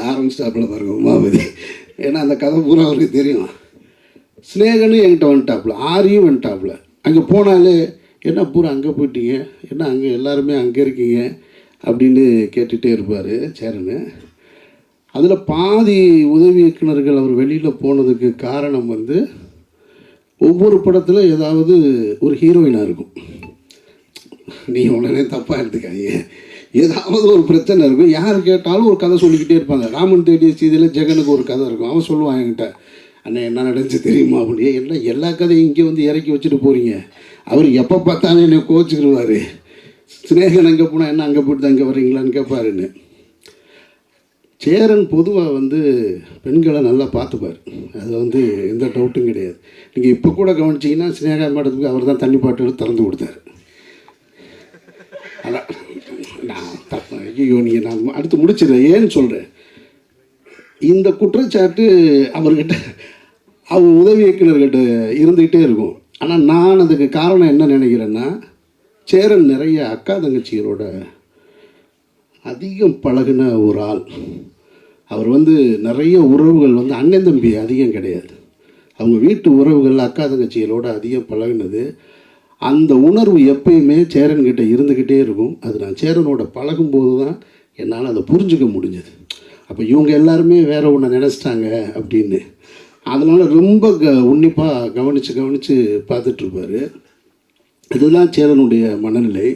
ஆரம்பிச்சிட்டாப்புல பாருங்க உமாபதி. ஏன்னா அந்த கதை பூரா அவருக்கு தெரியும். ஸ்னேகனும் என்கிட்ட வந்துட்டாப்புல, ஆரியும் வந்துட்டாப்புல. அங்கே போனாலே என்ன பூரா அங்கே போயிட்டீங்க, என்ன அங்கே எல்லாருமே அங்கே இருக்கீங்க அப்படின்னு கேட்டுகிட்டே இருப்பார் சேரனு. அதில் பாதி உதவி இயக்குநர்கள் அவர் வெளியில் போனதுக்கு காரணம் வந்து ஒவ்வொரு படத்தில் ஏதாவது ஒரு ஹீரோயினாக இருக்கும். நீ உடனே தப்பாக எடுத்துக்காதீங்க, ஏதாவது ஒரு பிரச்சனை இருக்கும். யார் கேட்டாலும் ஒரு கதை சொல்லிக்கிட்டே இருப்பாங்க. ராமன் தேடிய சீதையில் ஜெகனுக்கு ஒரு கதை இருக்கும். அவன் சொல்லுவான் என்கிட்ட, அண்ணே என்ன நடந்துச்சு தெரியுமா அப்படியே. என்ன எல்லா கதையும் இங்கே வந்து இறக்கி வச்சுட்டு போகிறீங்க. அவர் எப்போ பார்த்தாலும் என்னை கோச்சிக்கிடுவார். ஸ்னேகன் அங்கே போனால் என்ன அங்கே போய்ட்டு தான் இங்கே வர்றீங்களான்னு கேட்பாருன்னு. சேரன் பொதுவாக வந்து பெண்களை நல்லா பார்த்துப்பார், அதில் வந்து எந்த டவுட்டும் கிடையாது. நீங்கள் இப்போ கூட கவனிச்சிங்கன்னா ஸ்னேகா மேடத்துக்கு அவர் தான் தண்ணி பாட்டு திறந்து கொடுத்தாரு. அதான் நான் தப்பு, ஐயோ நீங்கள் நான் அடுத்து முடிச்சிடுறேன். ஏன்னு சொல்கிறேன், இந்த குற்றச்சாட்டு அவர்கிட்ட அவர் உதவி இயக்குநர்கிட்ட இருந்துக்கிட்டே இருக்கும். ஆனால் நான் அதுக்கு காரணம் என்ன நினைக்கிறேன்னா, சேரன் நிறைய அக்கா தங்கச்சிகளோட அதிகம் பழகின ஒரு ஆள். அவர் வந்து நிறைய உறவுகள் வந்து அண்ணன் தம்பி அதிகம் கிடையாது, அவங்க வீட்டு உறவுகள் அக்கா தங்கச்சிகளோட அதிகம் பழகினது. அந்த உணர்வு எப்பயுமே சேரன்கிட்ட இருந்துக்கிட்டே இருக்கும். அது நான் சேரனோட பழகும்போது தான் என்னால் அதை புரிஞ்சுக்க முடிஞ்சது. அப்போ இவங்க எல்லாருமே வேற ஒன்று நினச்சிட்டாங்க அப்படின்னு. அதனால் ரொம்ப உன்னிப்பாக கவனித்து பார்த்துட்ருப்பார். இதுதான் சேரனுடைய மனநிலை.